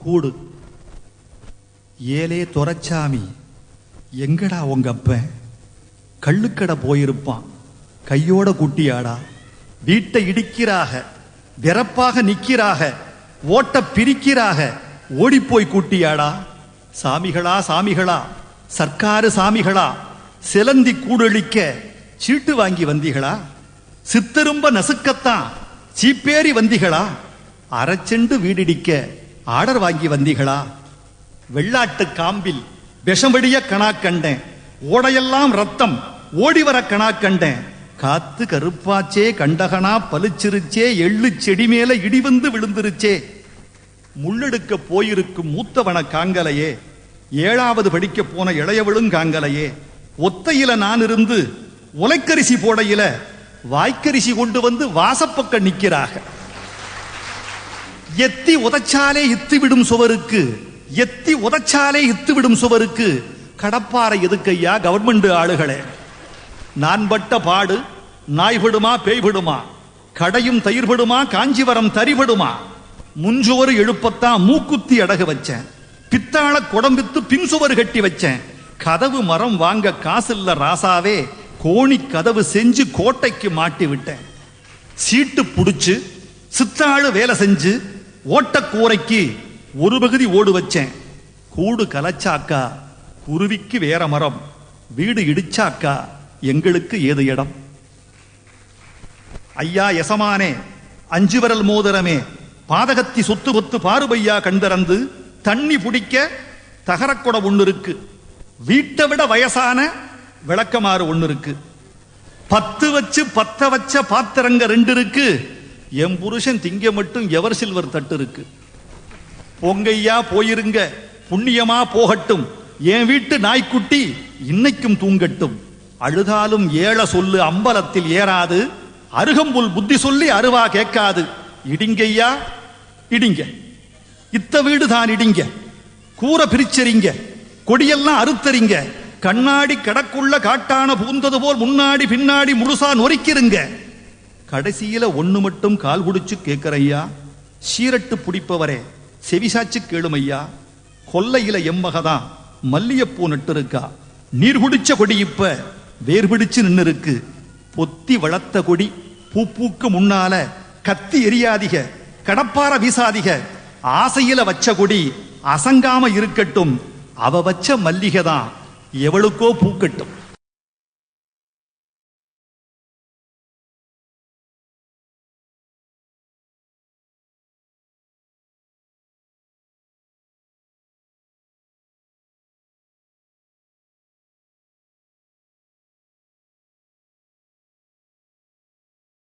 கூடு. ஏலே துரைச்சாமி, எங்கடா உங்க அப்பன்? கள்ளுக்கடை போயிருப்பான், கையோட குட்டியாடா. வீட்டை இடிக்கிறாக, வெறப்பாக நிக்கிறாக, ஓட்ட பிரிக்கிறாக, ஓடிப்போய் கூட்டியாடா. சாமிகளா சாமிகளா, சர்க்காரு சாமிகளா, சிலந்தி கூடழிக்க சீட்டு வாங்கி வந்தீங்களா? சித்தரும்ப நசுக்கத்தான் சீப்பேறி வந்தீங்களா? அரைச்செண்டு வீடிடிக்க ஆர்டர் வாங்கி வந்தீங்களா? வெள்ளாட்டு காம்பில் விஷமடிய கணா கண்டேன், ஓடையெல்லாம் ரத்தம் ஓடிவர கணா கண்டேன். காத்து கருப்பாச்சே, கண்டகனா பலிச்சிருச்சே, எள்ளு செடி மேல இடி வந்து விழுந்துருச்சே. முள்ளெடுக்க போயிருக்கும் மூத்தவன காங்கலையே, 7வது படிக்க போன இளையவளும் காங்கலையே. ஒத்தையில நான் இருந்து உலைக்கரிசி போடையில வாய்க்கரிசி கொண்டு வந்து வாசப்பக்க நிக்கிறாக. எத்தி உதச்சாலே இத்து விடும் சுவருக்கு, எத்தி உதச்சாலே இத்து விடும் சுவருக்கு கடப்பாறை எதுக்கையா கவர்மெண்ட் ஆளுகளே? நான் பட்ட பாடு நாய்படுமா பேய்படுமா? கடையும் தயிர்படுமா காஞ்சிவரம் தரிபடுமா? முன்சுவரு எழுப்பத்தான் மூக்குத்தி அடகு வச்சேன், பித்தாள குடம்பித்து பின்சுவர் கட்டி வச்சேன். கதவு மரம் வாங்க காசில்ல ராசாவே, கோணி கதவு செஞ்சு கோட்டைக்கு மாட்டி விட்டேன். சீட்டு புடிச்சு சித்தாளு வேலை செஞ்சு ஓட்டக்கூரைக்கு ஒரு பகுதி ஓடு வச்சேன். கூடு கலச்சாக்கா குருவிக்கு வேற மரம், வீடு இடிச்சாக்கா எங்களுக்கு ஏது இடம்? ஐயா எசமானே, 5 விரல் மோதிரமே, பாதகத்தி சொத்து பொத்து பாருபையா கண்திறந்து தண்ணி பிடிக்க தகரக்குட ஒண்ணு இருக்கு. வீட்டை விட வயசான விளக்கமாறு ஒண்ணு இருக்கு. 10 வச்சு 10 வச்ச பாத்திரங்க 2 இருக்கு. என் புருஷன் திங்க மட்டும் எவர் சில்வர் தட்டு இருக்கு. பொங்கையா போயிருங்க, புண்ணியமா போகட்டும், என் வீட்டு நாய்க்குட்டி இன்னைக்கும் தூங்கட்டும். அழுதாலும் ஏழ சொல்லு அம்பலத்தில் ஏறாது, அருகம்புல் புத்தி சொல்லி அருவா கேட்காது. இடிங்கய்யா இடிங்க, இத்த வீடு தான் இடிங்க, கூரை பிரிச்சறிங்க, கொடியெல்லாம் அறுத்தறிங்க, கண்ணாடி கடக்குள்ள காட்டான பூந்தது போல் முன்னாடி பின்னாடி முழுசா நொறுக்கிருங்க. கடைசியில ஒண்ணு மட்டும் கால் குடிச்சு கேட்கறையா, சீரட்டு பிடிப்பவரே செவிசாச்சு கேளுமையா. கொல்லையில எம்மகதான் மல்லியப்பூ நட்டு இருக்கா, நீர் குடிச்ச கொடி இப்ப வேர் பிடிச்சு நின்னு இருக்கு. பொத்தி வளர்த்த கொடி பூ பூக்கு முன்னால கத்தி எரியாதிக, கடப்பார வீசாதிக. ஆசையில வச்ச கொடி அசங்காம இருக்கட்டும், அவ வச்ச மல்லிகை தான் எவளுக்கோ பூக்கட்டும்.